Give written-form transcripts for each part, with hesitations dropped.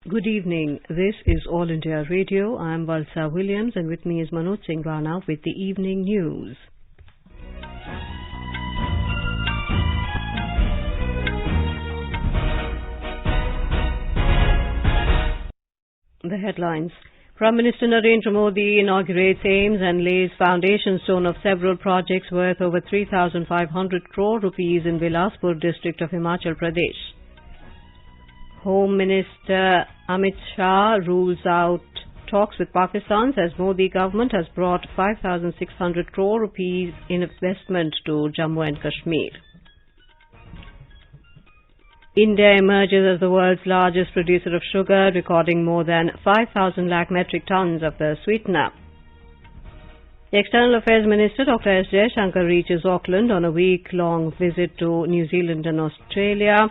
Good evening. This is All India Radio. I am Valsa Williams and with me is Manoj Singh Rana with the evening news. The headlines. Prime Minister Narendra Modi inaugurates AIIMS and lays foundation stone of several projects worth over 3,500 crore rupees in Bilaspur district of Himachal Pradesh. Home Minister Amit Shah rules out talks with Pakistan as Modi government has brought 5,600 crore rupees in investment to Jammu and Kashmir. India emerges as the world's largest producer of sugar, recording more than 5,000 lakh metric tons of the sweetener. The External Affairs Minister Dr. S. Jaishankar reaches Auckland on a week-long visit to New Zealand and Australia.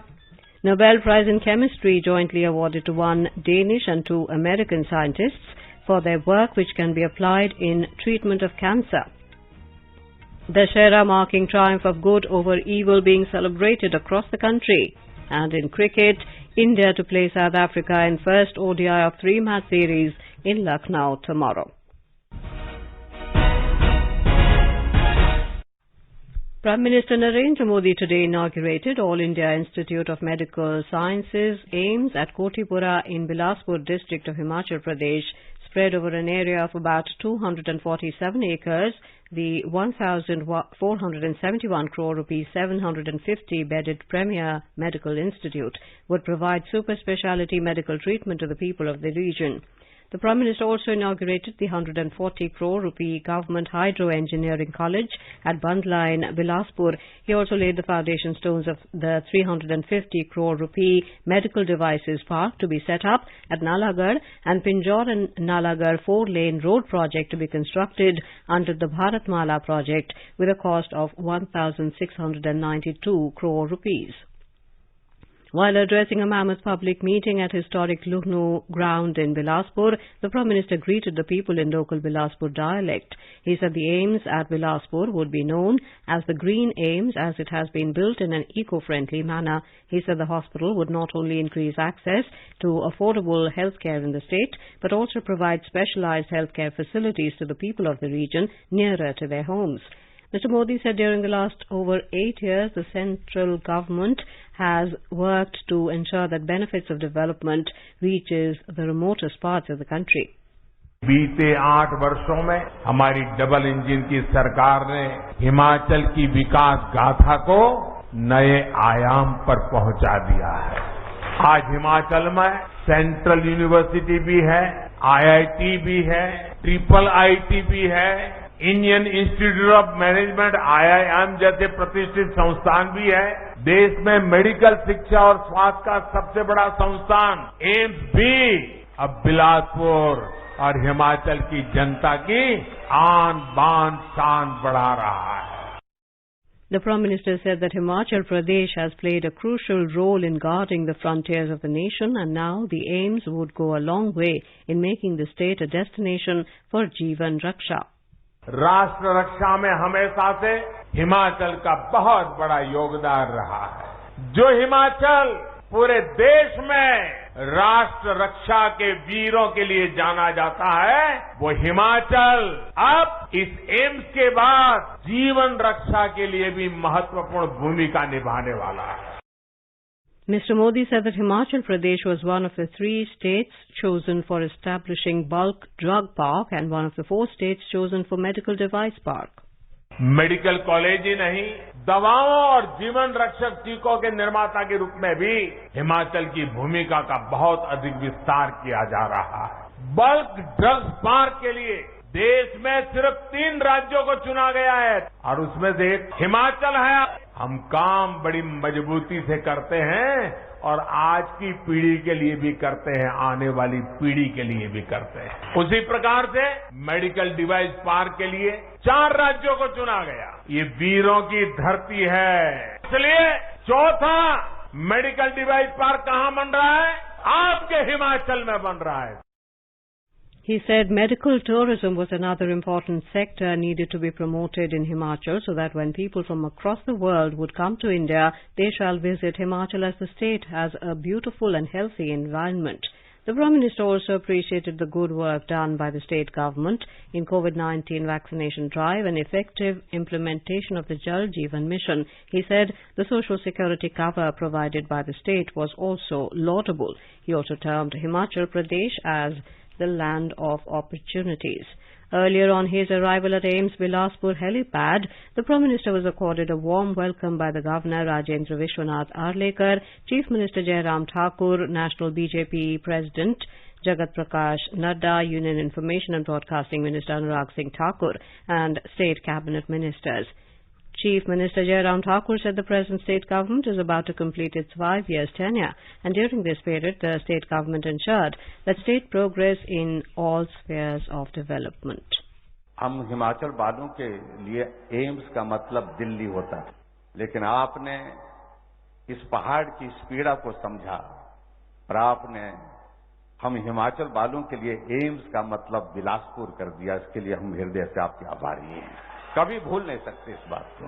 Nobel Prize in Chemistry jointly awarded to one Danish and two American scientists for their work which can be applied in treatment of cancer. Dussehra marking triumph of good over evil being celebrated across the country. And in cricket, India to play South Africa in first ODI of three-match series in Lucknow tomorrow. Prime Minister Narendra Modi today inaugurated All India Institute of Medical Sciences, AIIMS, at Kotipura in Bilaspur district of Himachal Pradesh, spread over an area of about 247 acres. The 1,471 crore rupees 750-bedded Premier Medical Institute would provide super speciality medical treatment to the people of the region. The Prime Minister also inaugurated the 140 crore rupee Government Hydro Engineering College at Bandla in Bilaspur. He also laid the foundation stones of the 350 crore rupee Medical Devices Park to be set up at Nalagarh and Pinjore and Nalagarh 4-lane road project to be constructed under the Bharatmala project with a cost of 1,692 crore rupees. While addressing a mammoth public meeting at historic Luhnu ground in Bilaspur, the Prime Minister greeted the people in local Bilaspur dialect. He said the AIIMS at Bilaspur would be known as the Green AIIMS as it has been built in an eco-friendly manner. He said the hospital would not only increase access to affordable healthcare in the state, but also provide specialized healthcare facilities to the people of the region nearer to their homes. Mr. Modi said during the last over 8 years, the central government has worked to ensure that benefits of development reaches the remotest parts of the country. बीते 8 वर्षों में हमारी double engine की सरकार ने हिमाचल की विकास गाथा को नए आयाम पर पहुंचा दिया है। आज हिमाचल में सेंट्रल यूनिवर्सिटी भी है, आईआईटी भी है, ट्रिपल आईटी भी है, Indian institute of management IIM जैसे प्रतिष्ठित संस्थान भी है। देश में मेडिकल शिक्षा और स्वास्थ्य का सबसे बड़ा संस्थान एम्स भी अब बिलासपुर और हिमाचल की जनता की आन बान शान बढ़ा रहा है। The Prime Minister said that Himachal Pradesh has played a crucial role in guarding the frontiers of the nation and now the AIIMS would go a long way in making the state a destination for Jeevan Raksha. राष्ट्र रक्षा में हमेशा से हिमाचल का बहुत बड़ा योगदान रहा है। जो हिमाचल पूरे देश में राष्ट्र रक्षा के वीरों के लिए जाना जाता है, वो हिमाचल अब इस एम्स के बाद जीवन रक्षा के लिए भी महत्वपूर्ण भूमिका निभाने वाला है। Mr. Modi said that Himachal Pradesh was one of the 3 states chosen for establishing bulk drug park and one of the 4 states chosen for medical device park. Medical college ही नहीं, दवाओं और जीवन रक्षक टीकों के निर्माता के रूप में भी हिमाचल की भूमिका का बहुत अधिक विस्तार किया जा रहा है। बल्क ड्रग्स पार्क के लिए देश में सिर्फ 3 राज्यों को चुना गया है और उसमें से एक हिमाचल है। हम काम बड़ी मजबूती से करते हैं और आज की पीढ़ी के लिए भी करते हैं, आने वाली पीढ़ी के लिए भी करते हैं। उसी प्रकार से मेडिकल डिवाइस पार्क के लिए 4 राज्यों को चुना गया। ये वीरों की धरती है। इसलिए चौथा मेडिकल डिवाइस पार्क कहां बन रहा है? आपके हिमाचल में बन रहा है। He said medical tourism was another important sector needed to be promoted in Himachal so that when people from across the world would come to India, they shall visit Himachal as the state has a beautiful and healthy environment. The Prime Minister also appreciated the good work done by the state government in COVID-19 vaccination drive and effective implementation of the Jal Jeevan Mission. He said the social security cover provided by the state was also laudable. He also termed Himachal Pradesh as the land of opportunities. Earlier on his arrival at AIIMS Bilaspur helipad, the Prime Minister was accorded a warm welcome by the Governor Rajendra Vishwanath Arlekar, Chief Minister Jairam Thakur, National BJP President Jagat Prakash Nadda, Union Information and Broadcasting Minister Anurag Singh Thakur, and State Cabinet Ministers. Chief Minister Jairam Thakur said the present state government is about to complete its 5 years tenure, and during this period the state government ensured that state progress in all spheres of development. हम हिमाचल वालों के लिए AIIMS का मतलब दिल्ली होता है, लेकिन आपने इस पहाड़ की इस पीड़ा को समझा और आपने हम हिमाचल वालों के लिए एम्स का मतलब बिलासपुर कर दिया। इसके लिए हम हृदय से आपके आभारी हैं। कभी भूल नहीं सकते इस बात को।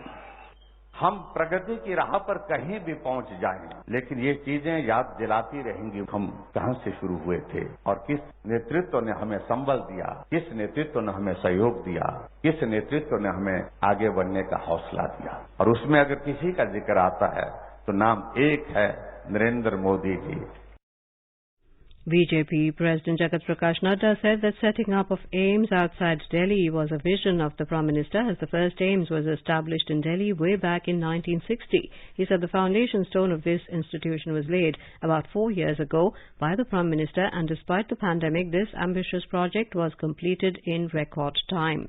हम प्रगति की राह पर कहीं भी पहुंच जाएं, लेकिन ये चीजें याद दिलाती रहेंगी हम कहां से शुरू हुए थे और किस नेतृत्व ने हमें संबल दिया, किस नेतृत्व ने हमें सहयोग दिया, किस नेतृत्व ने हमें आगे बढ़ने का हौसला दिया। और उसमें अगर किसी का जिक्र आता है तो नाम एक है, Narendra Modi ji. BJP President Jagat Prakash Nadda said that setting up of AIIMS outside Delhi was a vision of the Prime Minister, as the first AIIMS was established in Delhi way back in 1960. He said the foundation stone of this institution was laid about 4 years ago by the Prime Minister, and despite the pandemic, this ambitious project was completed in record time.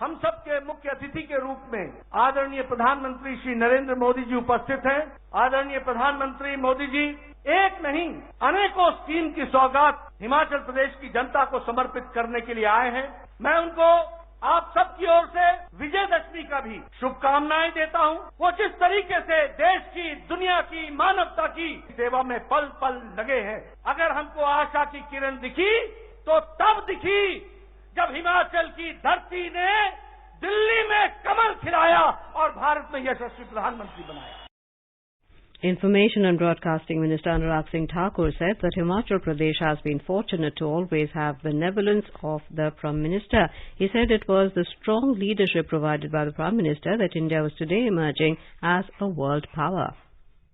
हम सबके मुख्य अतिथि के रूप में आदरणीय प्रधानमंत्री श्री नरेंद्र मोदी जी उपस्थित हैं। आदरणीय प्रधानमंत्री मोदी जी एक नहीं अनेकों स्कीम की सौगात हिमाचल प्रदेश की जनता को समर्पित करने के लिए आए हैं। मैं उनको आप सबकी ओर से विजयदशमी का भी शुभकामनाएं देता हूं। वो जिस तरीके से देश की, दुनिया की, मानवता की सेवा में पल पल लगे हैं। अगर हमको आशा की किरण दिखी तो तब दिखी जब हिमाचल की धरती ने दिल्ली में कमल खिलाया और भारत में यशस्वी प्रधानमंत्री बनाया। Information and Broadcasting Minister Anurag Singh Thakur said that Himachal Pradesh has been fortunate to always have benevolence of the Prime Minister. He said it was the strong leadership provided by the Prime Minister that India was today emerging as a world power.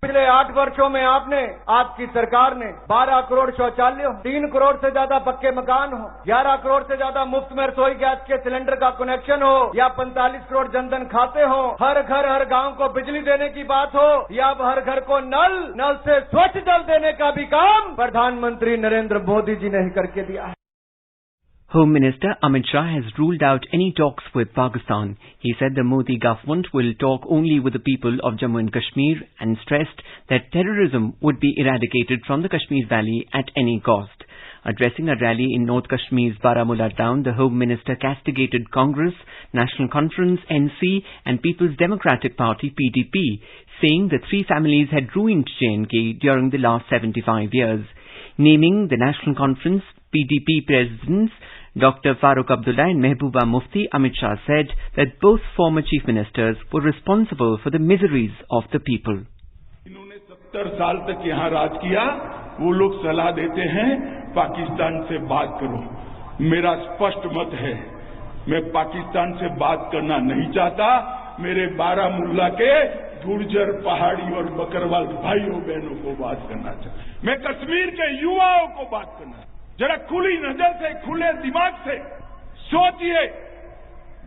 पिछले 8 वर्षों में आपकी सरकार ने 12 करोड़ शौचालय हो, 3 करोड़ से ज्यादा पक्के मकान हो, 11 करोड़ से ज्यादा मुफ्त में रसोई गैस के सिलेंडर का कनेक्शन हो, या 45 करोड़ जनधन खाते हो, हर घर हर गांव को बिजली देने की बात हो, या अब हर घर को नल से स्वच्छ जल देने का भी काम प्रधानमंत्री नरेंद्र मोदी जी ने ही करके दिया है। Home Minister Amit Shah has ruled out any talks with Pakistan. He said the Modi government will talk only with the people of Jammu and Kashmir and stressed that terrorism would be eradicated from the Kashmir Valley at any cost. Addressing a rally in North Kashmir's Baramulla town, the Home Minister castigated Congress, National Conference, NC and People's Democratic Party PDP, saying the three families had ruined J&K during the last 75 years. Naming the National Conference PDP presidents Dr. Farooq Abdullah and Mehbooba Mufti, Amit Shah said that both former chief ministers were responsible for the miseries of the people. इन्होंने 70 साल तक यहाँ राज किया, वो लोग सलाह देते हैं पाकिस्तान से बात करो। मेरा स्पष्ट मत है, मैं पाकिस्तान से बात करना नहीं चाहता। मेरे बारामुल्ला के गुर्जर, पहाड़ी और बकरवाल भाइयों बहनों को बात करना चाहता। मैं कश्मीर के युवाओं को बात करना। जरा खुली नजर से, खुले दिमाग से सोचिए,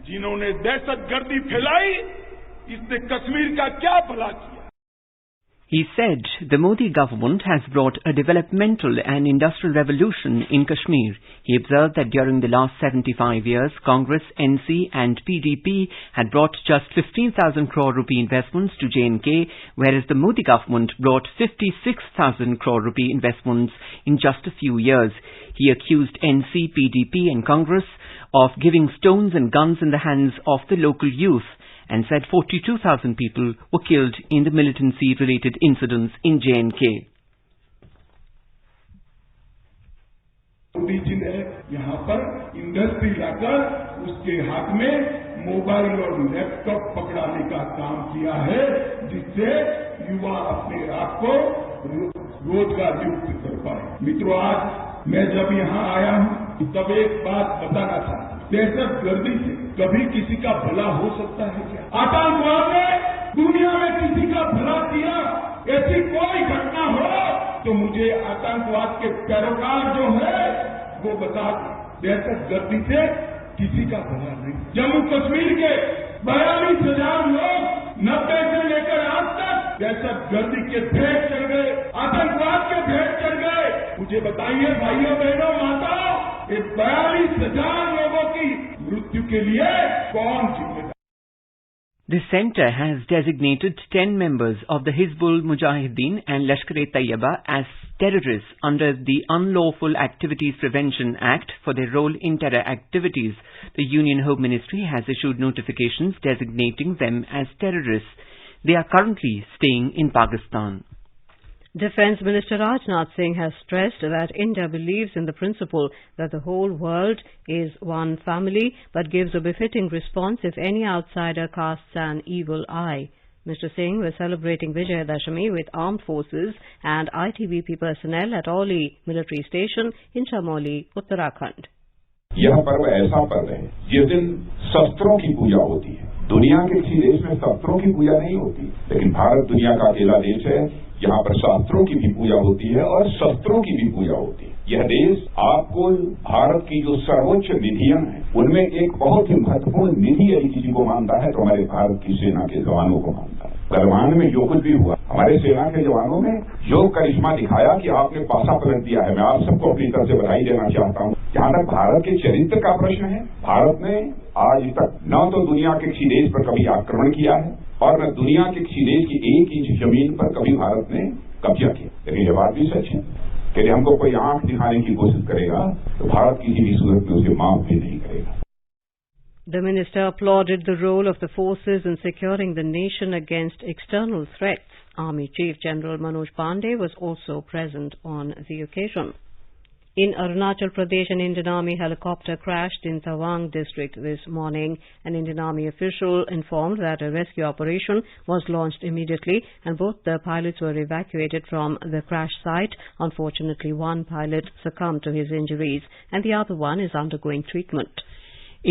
जिन्होंने दहशतगर्दी फैलाई, इसने कश्मीर का क्या भला किया? He said the Modi government has brought a developmental and industrial revolution in Kashmir. He observed that during the last 75 years, Congress, NC and PDP had brought just 15,000 crore rupee investments to J&K, whereas the Modi government brought 56,000 crore rupee investments in just a few years. He accused NC, PDP and Congress of giving stones and guns in the hands of the local youth, and said 42,000 people were killed in the militancy-related incidents in J&K. Modi ji ने यहाँ पर industry लाकर उसके हाथ में mobile और laptop पकड़ाने का काम किया है, जिससे युवा अपने आप को रोजगार युक्त कर पाए। मित्रों, आज मैं जब यहाँ आया हूँ तब एक बात बताना चाहता हूँ, दहशतगर्दी से कभी किसी का भला हो सकता है क्या? आतंकवाद ने दुनिया में किसी का भला किया, ऐसी कोई घटना हो तो मुझे आतंकवाद के पैरोकार जो है वो बता दे। दहशतगर्दी से किसी का भला नहीं। जम्मू कश्मीर के 42,000 लोग 90 से लेकर आज तक दहशतगर्दी के भेंट चढ़ गए, आतंकवाद के भेंट चढ़ गए। मुझे बताइए भाइयों बहनों माताओं, ये 42,000 लोगों की मृत्यु के लिए कौन जिम्मेदार? The centre has designated 10 members of the Hizbul Mujahideen and Lashkar-e-Taiba as terrorists under the Unlawful Activities Prevention Act for their role in terror activities. The Union Home Ministry has issued notifications designating them as terrorists. They are currently staying in Pakistan. Defence Minister Rajnath Singh has stressed that India believes in the principle that the whole world is one family, but gives a befitting response if any outsider casts an evil eye. Mr. Singh was celebrating Vijayadashami with armed forces and ITBP personnel at Oli military station in Chamoli, Uttarakhand. यह पर्व ऐसा पर्व है जिस दिन शस्त्रों की पूजा होती है। दुनिया के किसी देश में शस्त्रों की पूजा नहीं होती, लेकिन भारत दुनिया का अकेला देश है यहाँ पर शास्त्रों की भी पूजा होती है और शस्त्रों की भी पूजा होती है। यह देश आपको भारत की जो सर्वोच्च निधियां हैं उनमें एक बहुत ही महत्वपूर्ण निधि यदि किसी को मानता है तो हमारे भारत की सेना के जवानों को मानता है। गलवान में जो कुछ भी हुआ, हमारे सेना के जवानों ने जो करिश्मा दिखाया कि आपने पासा पलट दिया है, मैं आप सबको अपनी तरफ से बधाई देना चाहता हूँ। जहां तक भारत के चरित्र का प्रश्न है, भारत ने आज तक न तो दुनिया के किसी देश पर कभी आक्रमण किया है और न दुनिया के किसी देश की 1 इंच जमीन पर कभी भारत ने कब्जा किया। लेकिन ये बात भी सच है कि यदि हमको कोई आंख दिखाने की कोशिश करेगा तो भारत किसी भी सूरत में उसे माफ भी नहीं करेगा। The minister applauded the role of the forces in securing the nation against external threats. Army Chief General Manoj Pandey was also present on the occasion. In Arunachal Pradesh, an Indian Army helicopter crashed in Tawang district this morning. An Indian Army official informed that a rescue operation was launched immediately and both the pilots were evacuated from the crash site. Unfortunately, one pilot succumbed to his injuries and the other one is undergoing treatment.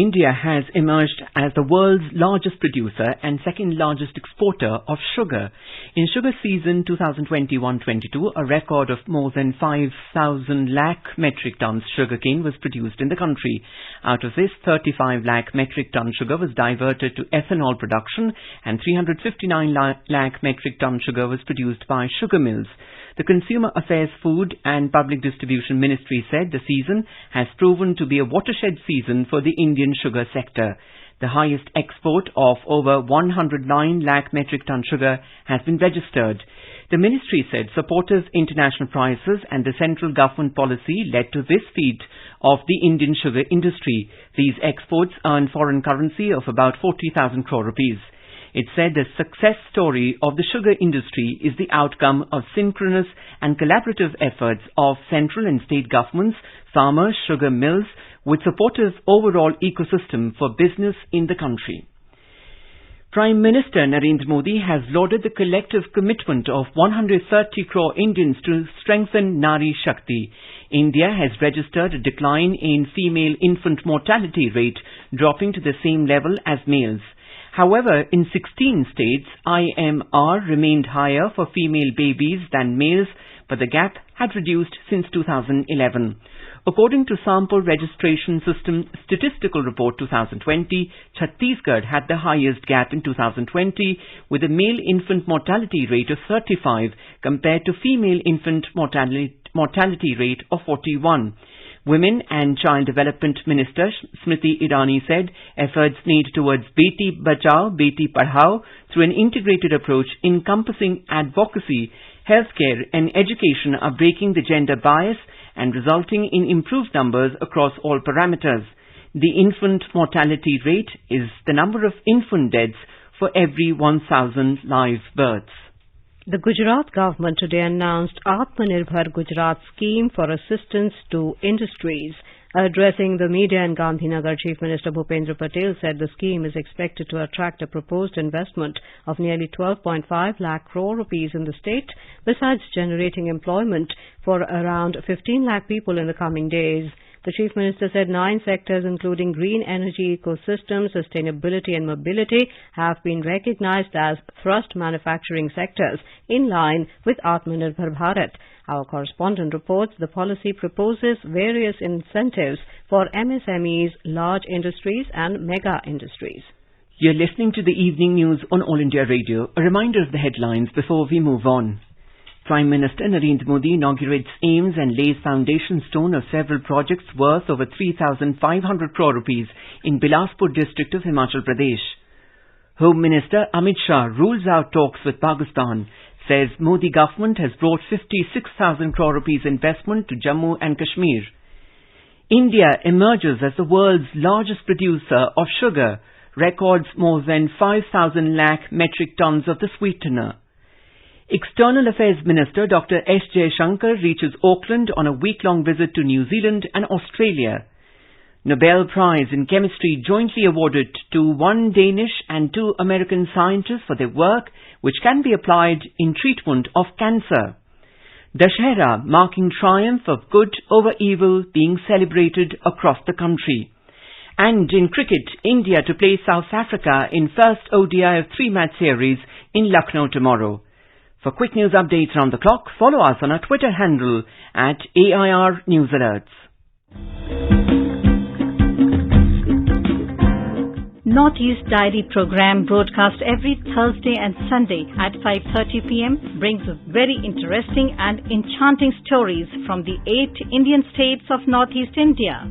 India has emerged as the world's largest producer and second largest exporter of sugar. In sugar season 2021-22, a record of more than 5,000 lakh metric tons sugarcane was produced in the country. Out of this, 35 lakh metric ton sugar was diverted to ethanol production and 359 lakh metric ton sugar was produced by sugar mills. The Consumer Affairs, Food and Public Distribution Ministry said the season has proven to be a watershed season for the Indian sugar sector. The highest export of over 109 lakh metric ton sugar has been registered. The ministry said supportive international prices and the central government policy led to this feat of the Indian sugar industry. These exports earn foreign currency of about 40,000 crore rupees. It said the success story of the sugar industry is the outcome of synchronous and collaborative efforts of central and state governments, farmers, sugar mills, with supportive overall ecosystem for business in the country. Prime Minister Narendra Modi has lauded the collective commitment of 130 crore Indians to strengthen Nari Shakti. India has registered a decline in female infant mortality rate, dropping to the same level as males. However, in 16 states, IMR remained higher for female babies than males, but the gap had reduced since 2011. According to Sample Registration System Statistical Report 2020, Chhattisgarh had the highest gap in 2020 with a male infant mortality rate of 35 compared to female infant mortality rate of 41. Women and Child Development Minister Smriti Irani said efforts need towards Beti Bachao, Beti Padhao through an integrated approach encompassing advocacy, healthcare and education are breaking the gender bias and resulting in improved numbers across all parameters. The infant mortality rate is the number of infant deaths for every 1,000 live births. The Gujarat government today announced Atmanirbhar Gujarat scheme for assistance to industries. Addressing the media in Gandhinagar, Chief Minister Bhupendra Patel said the scheme is expected to attract a proposed investment of nearly 12.5 lakh crore rupees in the state, besides generating employment for around 15 lakh people in the coming days. The Chief Minister said 9 sectors including green energy ecosystem, sustainability and mobility have been recognized as thrust manufacturing sectors in line with Atmanirbhar Bharat. Our correspondent reports the policy proposes various incentives for MSMEs, large industries and mega industries. You're listening to the evening news on All India Radio. A reminder of the headlines before we move on. Prime Minister Narendra Modi inaugurates aims and lays foundation stone of several projects worth over 3,500 crore rupees in Bilaspur district of Himachal Pradesh. Home Minister Amit Shah rules out talks with Pakistan, says Modi government has brought 56,000 crore rupees investment to Jammu and Kashmir. India emerges as the world's largest producer of sugar, records more than 5,000 lakh metric tons of the sweetener. External Affairs Minister Dr. S. Jaishankar reaches Auckland on a week-long visit to New Zealand and Australia. Nobel Prize in Chemistry jointly awarded to 1 Danish and 2 American scientists for their work, which can be applied in treatment of cancer. Dashera, marking triumph of good over evil, being celebrated across the country. And in cricket, India to play South Africa in first ODI of 3-match series in Lucknow tomorrow. For quick news updates round the clock, follow us on our Twitter handle at AIR News Alerts. Northeast Diary program broadcast every Thursday and Sunday at 5:30 p.m. brings very interesting and enchanting stories from the 8 Indian states of Northeast India.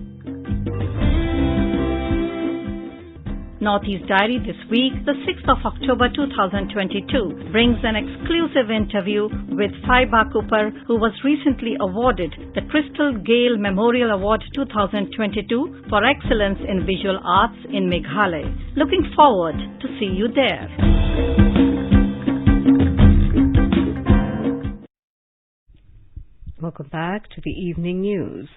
Northeast Diary this week, the 6th of October 2022, brings an exclusive interview with Faiba Cooper, who was recently awarded the Crystal Gale Memorial Award 2022 for excellence in visual arts in Meghalaya. Looking forward to see you there. Welcome back to the evening news.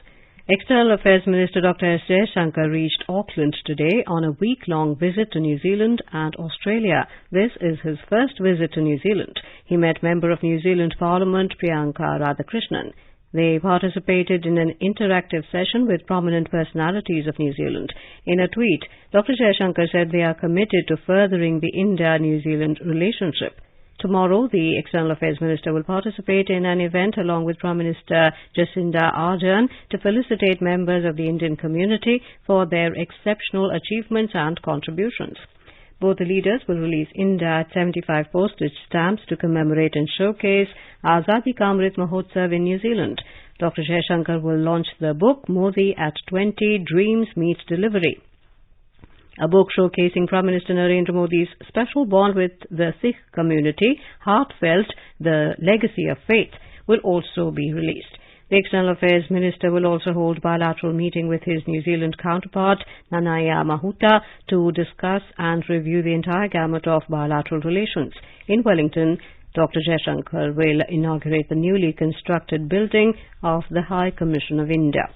External Affairs Minister Dr. S. Jaishankar reached Auckland today on a week-long visit to New Zealand and Australia. This is his first visit to New Zealand. He met Member of New Zealand Parliament Priyanka Radhakrishnan. They participated in an interactive session with prominent personalities of New Zealand. In a tweet, Dr. Jaishankar said they are committed to furthering the India-New Zealand relationship. Tomorrow, the External Affairs Minister will participate in an event along with Prime Minister Jacinda Ardern to felicitate members of the Indian community for their exceptional achievements and contributions. Both the leaders will release India at 75 postage stamps to commemorate and showcase Azadi Ka Amrit Mahotsav in New Zealand. Dr. Jaishankar will launch the book Modi at 20 Dreams Meet Delivery, a book showcasing Prime Minister Narendra Modi's special bond with the Sikh community, Heartfelt, the Legacy of Faith, will also be released. The External Affairs Minister will also hold bilateral meeting with his New Zealand counterpart, Nanaya Mahuta, to discuss and review the entire gamut of bilateral relations. In Wellington, Dr. Jaishankar will inaugurate the newly constructed building of the High Commission of India.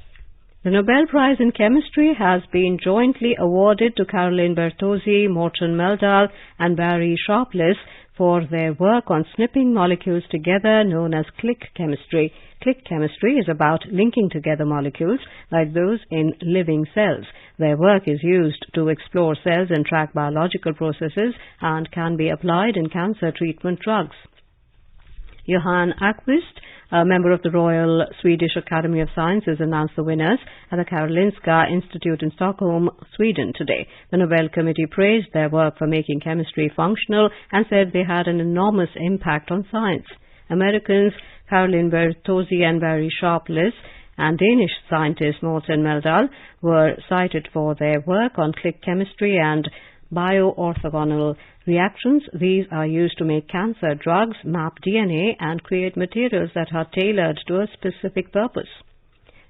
The Nobel Prize in Chemistry has been jointly awarded to Caroline Bertozzi, Morton Meldal and Barry Sharpless for their work on snipping molecules together, known as click chemistry. Click chemistry is about linking together molecules like those in living cells. Their work is used to explore cells and track biological processes and can be applied in cancer treatment drugs. Johan Akvist, a member of the Royal Swedish Academy of Sciences, announced the winners at the Karolinska Institute in Stockholm, Sweden today. The Nobel Committee praised their work for making chemistry functional and said they had an enormous impact on science. Americans Caroline Bertozzi and Barry Sharpless and Danish scientist Morten Meldal were cited for their work on click chemistry and bioorthogonal reactions. These are used to make cancer drugs, map DNA, and create materials that are tailored to a specific purpose.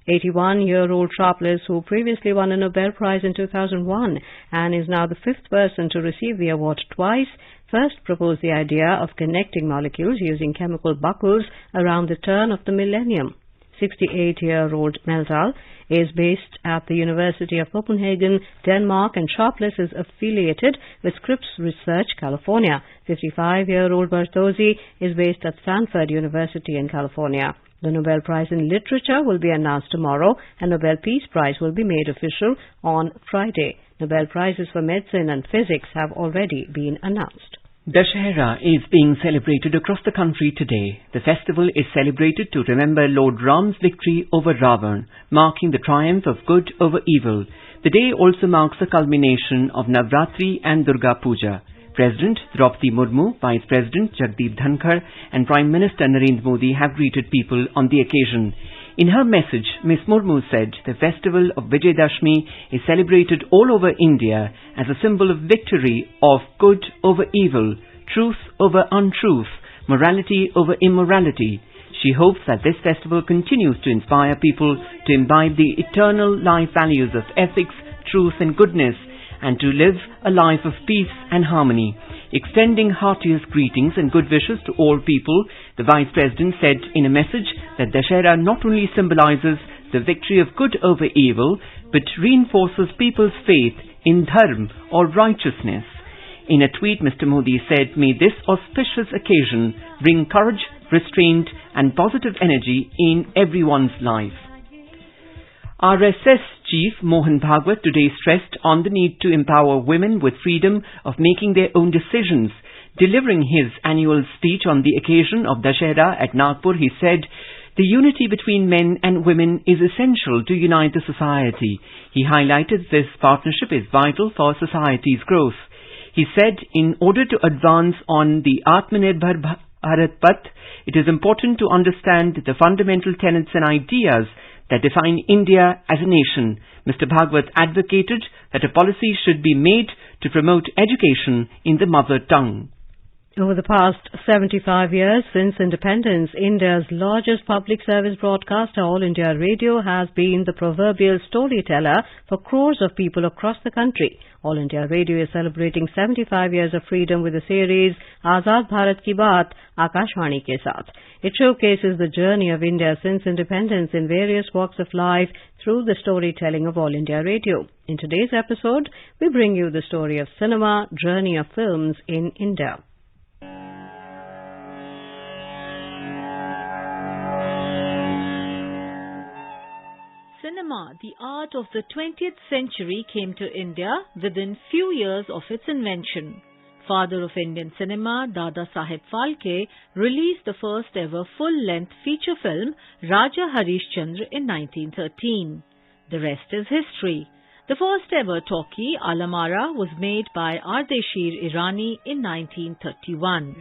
81-year-old Sharpless, who previously won a Nobel Prize in 2001 and is now the 5th person to receive the award twice, first proposed the idea of connecting molecules using chemical buckles around the turn of the millennium. 68-year-old Meldal is based at the University of Copenhagen, Denmark, and Sharpless is affiliated with Scripps Research, California. 55-year-old Barthosi is based at Stanford University in California. The Nobel Prize in Literature will be announced tomorrow, and Nobel Peace Prize will be made official on Friday. Nobel Prizes for Medicine and Physics have already been announced. Dussehra is being celebrated across the country today. The festival is celebrated to remember Lord Ram's victory over Ravan, marking the triumph of good over evil. The day also marks the culmination of Navratri and Durga Puja. President Draupadi Murmu, Vice President Jagdeep Dhankar and Prime Minister Narendra Modi have greeted people on the occasion. In her message, Ms. Murmu said the festival of Vijayadashmi is celebrated all over India as a symbol of victory of good over evil, truth over untruth, morality over immorality. She hopes that this festival continues to inspire people to imbibe the eternal life values of ethics, truth and goodness, and to live a life of peace and harmony. Extending heartiest greetings and good wishes to all people, the Vice President said in a message that Dussehra not only symbolizes the victory of good over evil, but reinforces people's faith in dharma or righteousness. In a tweet, Mr. Modi said, "May this auspicious occasion bring courage, restraint and positive energy in everyone's life." RSS Chief Mohan Bhagwat today stressed on the need to empower women with freedom of making their own decisions. Delivering his annual speech on the occasion of Dussehra at Nagpur, he said, "The unity between men and women is essential to unite the society." He highlighted this partnership is vital for society's growth. He said, in order to advance on the Atmanirbhar Bharat Path, it is important to understand the fundamental tenets and ideas that define India as a nation. Mr. Bhagwat advocated that a policy should be made to promote education in the mother tongue. Over the past 75 years since independence, India's largest public service broadcaster, All India Radio, has been the proverbial storyteller for crores of people across the country. All India Radio is celebrating 75 years of freedom with the series Azad Bharat Ki Baat, Akashvani ke saath. It showcases the journey of India since independence in various walks of life through the storytelling of All India Radio. In today's episode, we bring you the story of cinema, journey of films in India. Cinema, the art of the 20th century, came to India within few years of its invention. Father of Indian cinema, Dada Saheb Phalke, released the first ever full-length feature film, Raja Harishchandra, in 1913. The rest is history. The first ever talkie, Alamara, was made by Ardeshir Irani in 1931.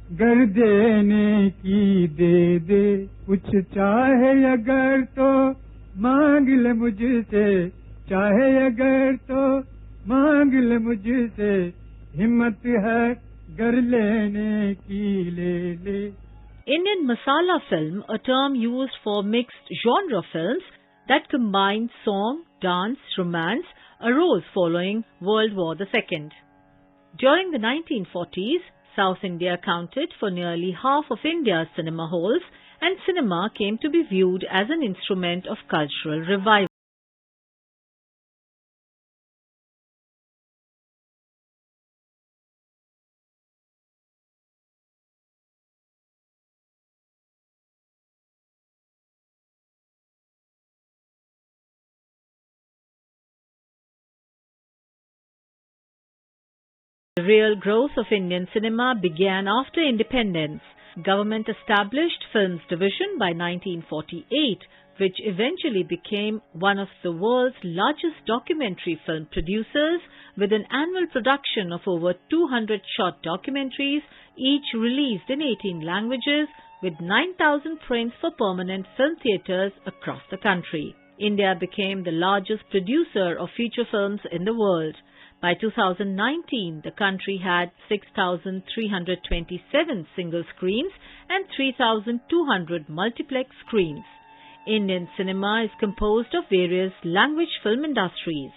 गर देने की दे दे कुछ चाहे अगर तो मांग ले मुझसे चाहे अगर तो मांग ले मुझसे हिम्मत है गर लेने की ले ले. Indian masala film, a term used for mixed genre films that combine song, dance, romance, arose following World War II. During the 1940s, South India accounted for nearly half of India's cinema halls, and cinema came to be viewed as an instrument of cultural revival. The real growth of Indian cinema began after independence. Government established Films Division by 1948, which eventually became one of the world's largest documentary film producers, with an annual production of over 200 short documentaries, each released in 18 languages, with 9,000 prints for permanent film theatres across the country. India became the largest producer of feature films in the world. By 2019, the country had 6,327 single screens and 3,200 multiplex screens. Indian cinema is composed of various language film industries.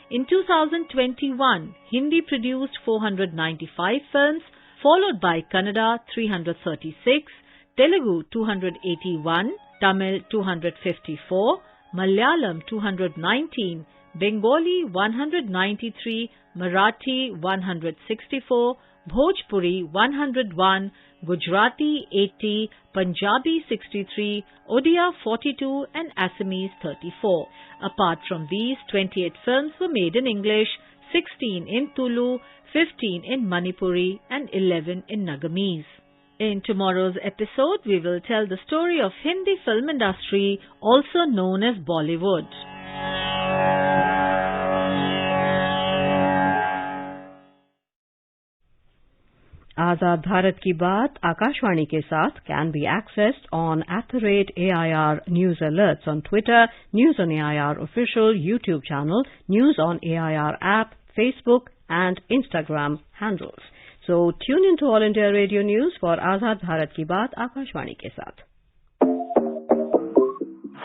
In 2021, Hindi produced 495 films, followed by Kannada 336, Telugu 281, Tamil 254, Malayalam 219, Bengali 193, Marathi 164, Bhojpuri 101, Gujarati 80, Punjabi 63, Odia 42 and Assamese 34. Apart from these, 28 films were made in English, 16 in Tulu, 15 in Manipuri and 11 in Nagamese. In tomorrow's episode, we will tell the story of Hindi film industry, also known as Bollywood. आजाद भारत की बात आकाशवाणी के साथ can be accessed on @AIR News Alerts on Twitter, News on AIR official YouTube channel, News on AIR app, Facebook and Instagram handles. So tune in to All India Radio News for आजाद भारत की बात आकाशवाणी के साथ.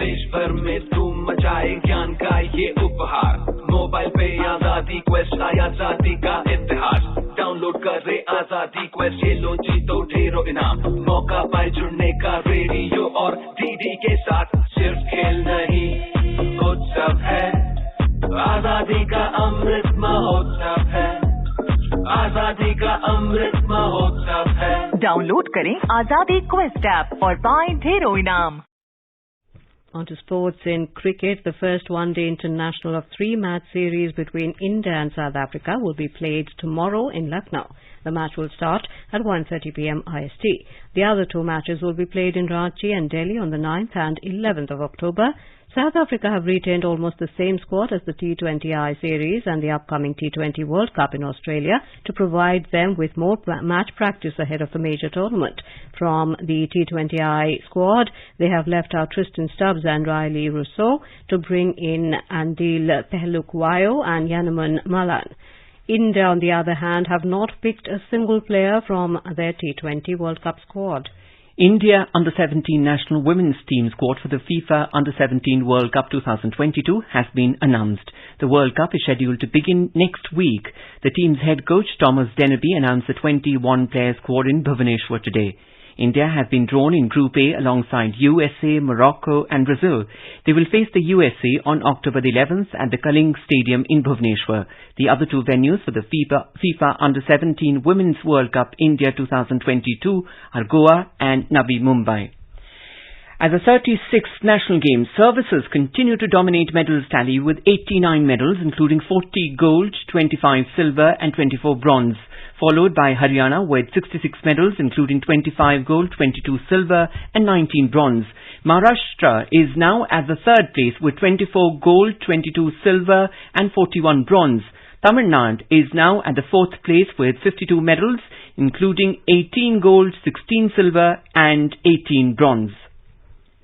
देश भर में धूम मचाए ज्ञान का ये उपहार, मोबाइल पे आजादी क्वेस्ट आया आजादी का इतिहास. डाउनलोड करे आजादी क्वेस्ट, ये लो जीतो ढेरों इनाम. मौका पाए जुड़ने का रेडियो और डीडी के साथ. सिर्फ खेल नहीं उत्सव है, आजादी का अमृत महोत्सव है. आजादी का अमृत महोत्सव है. डाउनलोड करें आजादी क्वेस्ट ऐप और पाएं ढेरों इनाम. On to sports. In cricket, the first one-day international of 3-match series between India and South Africa will be played tomorrow in Lucknow. The match will start at 1:30 p.m. IST. The other two matches will be played in Ranchi and Delhi on the 9th and 11th of October. South Africa have retained almost the same squad as the T20I series and the upcoming T20 World Cup in Australia to provide them with more match practice ahead of the major tournament. From the T20I squad, they have left out Tristan Stubbs and Riley Rousseau to bring in Andil Pehlukwayo and Yanuman Malan. India, on the other hand, have not picked a single player from their T20 World Cup squad. India Under-17 national women's team squad for the FIFA Under-17 World Cup 2022 has been announced. The World Cup is scheduled to begin next week. The team's head coach Thomas Dennerby announced the 21-player squad in Bhubaneswar today. India have been drawn in Group A alongside USA, Morocco and Brazil. They will face the USA on October the 11th at the Kaling Stadium in Bhubaneswar. The other two venues for the FIFA Under-17 Women's World Cup India 2022 are Goa and Navi Mumbai. At the 36th National Games, services continue to dominate medals tally with 89 medals, including 40 gold, 25 silver and 24 bronze, followed by Haryana with 66 medals, including 25 gold, 22 silver and 19 bronze. Maharashtra is now at the third place with 24 gold, 22 silver and 41 bronze. Tamil Nadu is now at the fourth place with 52 medals, including 18 gold, 16 silver and 18 bronze.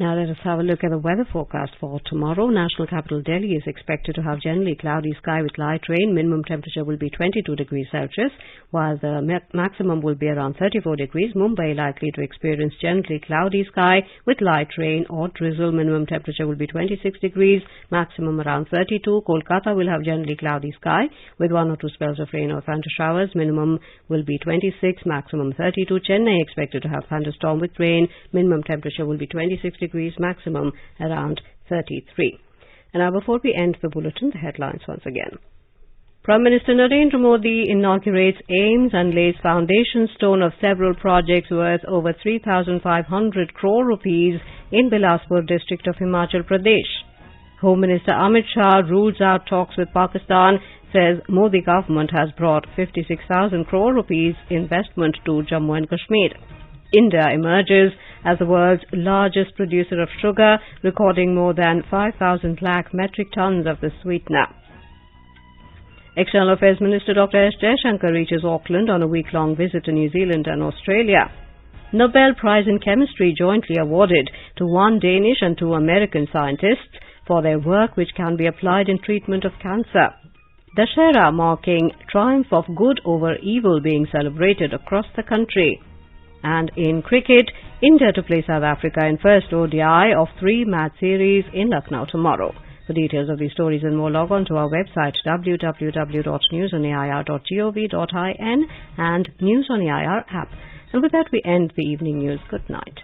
Now let us have a look at the weather forecast for tomorrow. National capital Delhi is expected to have generally cloudy sky with light rain. Minimum temperature will be 22 degrees Celsius, while the maximum will be around 34 degrees. Mumbai likely to experience generally cloudy sky with light rain or drizzle. Minimum temperature will be 26 degrees, maximum around 32. Kolkata will have generally cloudy sky with one or two spells of rain or thunder showers. Minimum will be 26, maximum 32. Chennai expected to have thunderstorm with rain. Minimum temperature will be 26 degrees, maximum around 33. And now before we end the bulletin, the headlines once again. Prime Minister Narendra Modi inaugurates AIMS and lays foundation stone of several projects worth over 3,500 crore rupees in Bilaspur district of Himachal Pradesh. Home Minister Amit Shah rules out talks with Pakistan, says Modi government has brought 56,000 crore rupees investment to Jammu and Kashmir. India emerges as the world's largest producer of sugar, recording more than 5,000 lakh metric tons of the sweetener. External Affairs Minister Dr. S. Jaishankar reaches Auckland on a week-long visit to New Zealand and Australia. Nobel Prize in Chemistry jointly awarded to one Danish and two American scientists for their work which can be applied in treatment of cancer. Dussehra marking triumph of good over evil being celebrated across the country. And in cricket, India to play South Africa in first ODI of 3-match series in Lucknow tomorrow. For details of these stories and more, log on to our website www.newsonair.gov.in and News on AIR app. And with that, we end the evening news. Good night.